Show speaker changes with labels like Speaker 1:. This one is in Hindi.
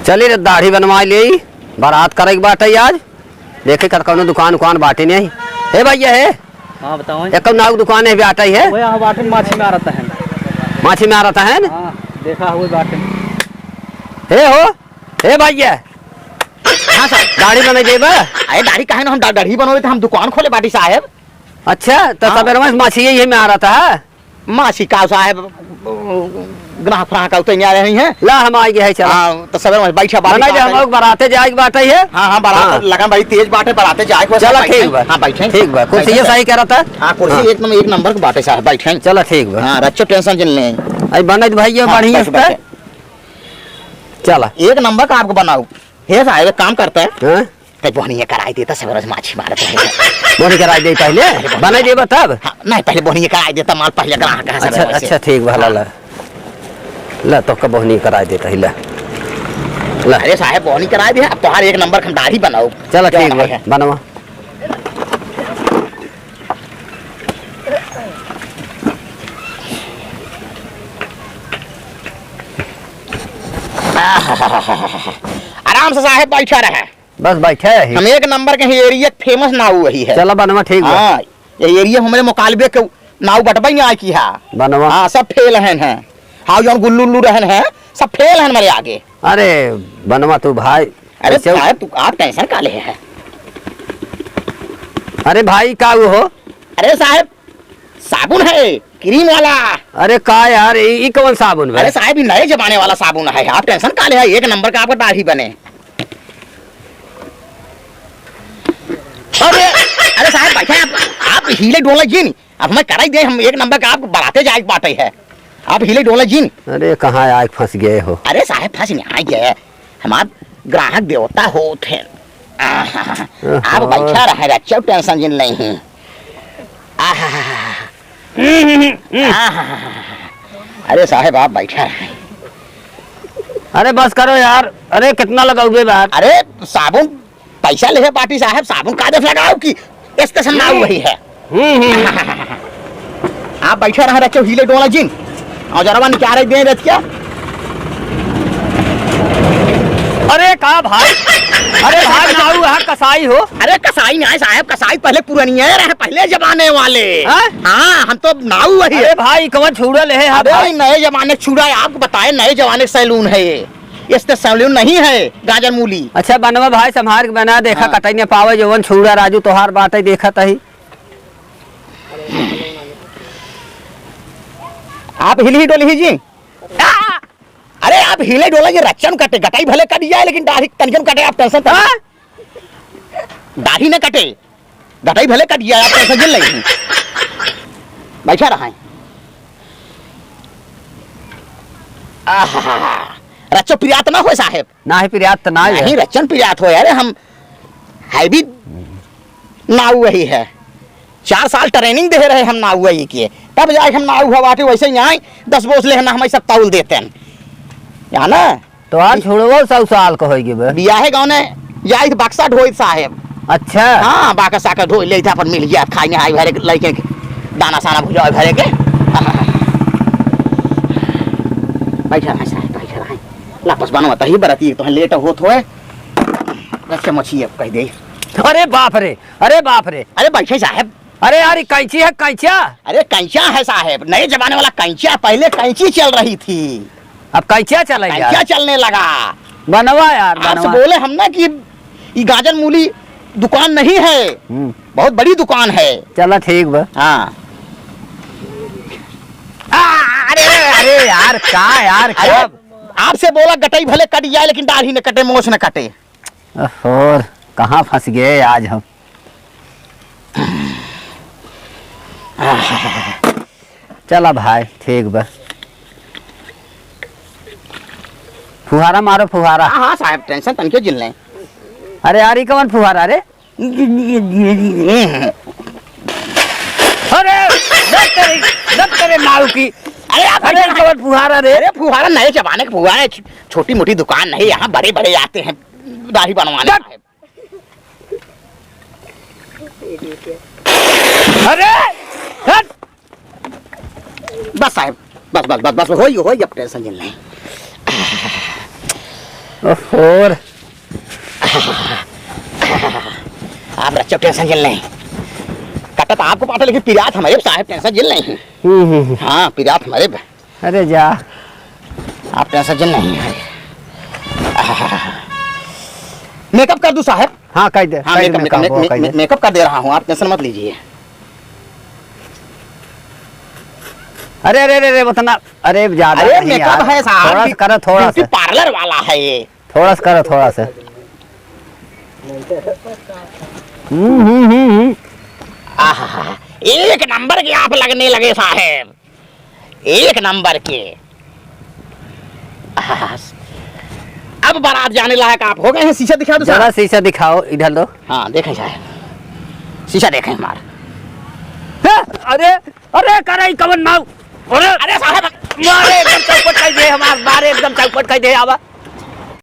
Speaker 1: चलिए दाढ़ी बनवा ले बारात करे के बाटे आज देखे कौन दुकान बाटे नहीं है भैया है।
Speaker 2: हाँ बताओ।
Speaker 1: एक नाव दुकान है बाटा ही है।
Speaker 2: वो यहाँ बाटे माछी में आ रहा है।
Speaker 1: माछी में आ रहा है ना।
Speaker 2: हाँ, देखा हुआ बाटे
Speaker 1: हे हो हे भैया। हाँ सर दाढ़ी बना देबा।
Speaker 2: अरे दाढ़ी काहे ना हम दाढ़ी बनोगे तो हम दुकान खोले बाटी साहब।
Speaker 1: अच्छा तो सवेरे में माछी यही में आ रहा था।
Speaker 2: माछी का साहब ग्राहक फ्राहक का तैयार रही हैं।
Speaker 1: ला हम आ गए चल।
Speaker 2: तो सवेरे में बैठा
Speaker 1: बात नहीं हम लोग बाराते जाए बाटे है।
Speaker 2: हाँ बारात लगा भाई तेज बाटे बाराते जाए।
Speaker 1: चलो ठीक बा।
Speaker 2: हाँ बैठे
Speaker 1: ठीक बा कुर्सी ये सही कह रहा था।
Speaker 2: हाँ कुर्सी एक नंबर के बाटे साहब बैठे।
Speaker 1: चलो ठीक बा।
Speaker 2: हाँ रच्चो टेंशन जिन ले
Speaker 1: आई बनत भैया बढ़िया से। चला
Speaker 2: एक नंबर का आपको बनाओ है साहब। एक काम करता है
Speaker 1: हां
Speaker 2: कहीं बोनिया कराई देता सवेरे माछी मारता है।
Speaker 1: बोनी कराई दे पहले बना देबा तब।
Speaker 2: नहीं पहले बोनिया कराई देता माल पहले ग्राहक है।
Speaker 1: अच्छा अच्छा ठीक बा ला ला तो कब बोनी कराई देता ला ला।
Speaker 2: अरे साहब बोनी कराई दे अब तोहार एक नंबर हम दाढ़ी बनाओ।
Speaker 1: चलो ठीक बा बनवा।
Speaker 2: आराम से साहब बैठा रहे।
Speaker 1: बस बैठे है
Speaker 2: हम एक नंबर के एरिया फेमस नाव वही है।
Speaker 1: चलो बनवा ठीक बा।
Speaker 2: हाँ ये एरिया हमारे मुकालबे के नाव बटबई नहीं आई की है।
Speaker 1: बनवा।
Speaker 2: हाँ सब फेल हैं। हाँ जो गुल्लू उल्लू रहन हैं सब फेल हैं हमारे आगे।
Speaker 1: अरे बनवा तू भाई।
Speaker 2: अरे साहब तू आप टेंशन का ले है।
Speaker 1: अरे भाई का वो हो।
Speaker 2: अरे साहब साबुन है क्रीम वाला।
Speaker 1: अरे का यार ये कौन साबुन है।
Speaker 2: अरे साहब ये नए जमाने वाला साबुन है। आप टेंशन का ले है। एक नंबर का आपका दाढ़ी बने। अरे अरे साहब बैठे आप हिले डोला जी नहीं अब हमें कराई दे। हम एक नंबर का आपको बढ़ाते जाए बाटे है। आप हिले डोला जी नहीं।
Speaker 1: अरे कहाँ आग फंस गए हो।
Speaker 2: अरे साहब फंस नहीं आ गए हमारे ग्राहक देवता हो थे। आप बैठा रहे रच्चा टेंशन जिन नहीं। अरे साहब आप बैठा रहे।
Speaker 1: अरे बस करो यार। अरे कितना लगाओगे बात।
Speaker 2: अरे साबुन पैसा ले पार्टी साहब साबुन का दे लगाओ कि स्टेशन ना वही है। आप बैठे रहे रच्चो हिले डोला जिन और जरा निकाल दे रच क्या।
Speaker 1: अरे का भाई। अरे भाई नाऊ है कसाई हो।
Speaker 2: अरे कसाई नहीं साहब कसाई पहले पुरानी है रहे पहले जमाने वाले। हाँ हम तो नाऊ वही है।
Speaker 1: अरे भाई कौन छुड़ा ले है।
Speaker 2: अरे नए जमाने छुड़ा है आपको बताए नए जमाने सैलून है ये सैलून नहीं है गाजर मूली।
Speaker 1: अच्छा बनवा भाई संभाल के बना देखा कटाई ने पावे जवन छुड़ा राजू तोहार बात है देखा तही।
Speaker 2: आप हिली डोली जी। अरे आप हिले डोला ये रच्चन कटे गटाई भले कट जाए लेकिन दाढ़ी तनिकन कटे। आप टेंशन दाढ़ी न कटे गटाई भले कट जाए। आप टेंशन जिल नहीं बैठा रहा है। रच्चो प्रियात ना हो साहेब।
Speaker 1: ना ही प्रियात ना
Speaker 2: नहीं रच्चन प्रियात हो। अरे हम है भी नाऊ वही है। 4 साल ट्रेनिंग दे रहे हम नाऊ वही किए तब जाए हम नाऊ हुआ बाटे वैसे यहाँ 10 बोस ले हम सब ताउल देते हैं यहाँ ना।
Speaker 1: तो आज छोड़ो 100 साल का होगी
Speaker 2: बियाहे गाँव ने जाए बक्सा ढोई साहेब।
Speaker 1: अच्छा
Speaker 2: हाँ बाका साका ढोई ले था पर मिल गया खाई आई भरे लड़के दाना साना भुजा भरे के। बैठा रहा साहब बैठा रहा लापस बनवा ही बरती तो लेट हो तो है रच्चा मछी अब कह दे।
Speaker 1: अरे बाप रे। अरे बाप रे।
Speaker 2: अरे बैठे साहब।
Speaker 1: अरे यार कैंची है कैंचा।
Speaker 2: अरे कैंचा है साहब नए जमाने वाला कैंचा। पहले कैंची चल रही थी
Speaker 1: अब कैंचा चलेगा।
Speaker 2: कैंचा चलने लगा।
Speaker 1: बनवा यार
Speaker 2: आपसे बोले हम ना कि ये गाजर मूली दुकान नहीं है बहुत बड़ी दुकान है।
Speaker 1: चलो ठीक बा।
Speaker 2: हाँ
Speaker 1: अरे अरे यार का यार क्या।
Speaker 2: आपसे बोला गटाई भले कट जाए लेकिन दाढ़ी न कटे मोछ न कटे।
Speaker 1: और कहाँ फंस गए आज हम। चला भाई ठीक बा। फुहारा मारो फुहारा।
Speaker 2: हाँ साहब टेंशन तनिके जिल लें।
Speaker 1: अरे यार कौन फुहारा रे। अरे दब करे नाव की।
Speaker 2: अरे आप
Speaker 1: अरे कौन फुहारा रे।
Speaker 2: अरे फुहारा नए जमाने का फुहारा छोटी मोटी दुकान नहीं यहाँ बड़े बड़े आते हैं दाढ़ी बनवाने।
Speaker 1: अरे
Speaker 2: बस साहब बस बस बस बस हो अब टेंशन जिल लें।
Speaker 1: और
Speaker 2: आप रच्चो टेंशन झेल नहीं कटा तो आपको पाटा लेकिन पिरात हमारे साहब टेंशन झेल नहीं हाँ पिरात हमारे
Speaker 1: अरे जा
Speaker 2: आप टेंशन झेल नहीं है मेकअप कर दूं साहब
Speaker 1: हाँ कह दे
Speaker 2: हाँ
Speaker 1: कह दे,
Speaker 2: मेकअप कर दे रहा हूँ आप टेंशन मत लीजिए
Speaker 1: अरे अरे अरे बतना अरे ज्यादा
Speaker 2: अरे
Speaker 1: नहीं
Speaker 2: मेकअप
Speaker 1: यार।
Speaker 2: है साहब
Speaker 1: थोड़ा सा करो थोड़ा
Speaker 2: ब्यूटी
Speaker 1: सा
Speaker 2: पार्लर वाला है ये
Speaker 1: थोड़ा सा करो थोड़ा सा
Speaker 2: आहा, एक नंबर के आप लगने लगे साहब एक नंबर के आहा, अब बारात जाने लायक आप हो गए हैं शीशा दिखा दो
Speaker 1: जरा
Speaker 2: साहब
Speaker 1: शीशा दिखाओ इधर दो
Speaker 2: हाँ देखें साहब शीशा देखें हमारा
Speaker 1: अरे अरे करे कवन नाउ
Speaker 2: अरे साहब
Speaker 1: मारे एकदम चौपट कर दे हमार मारे एकदम चौपट कर दे आवा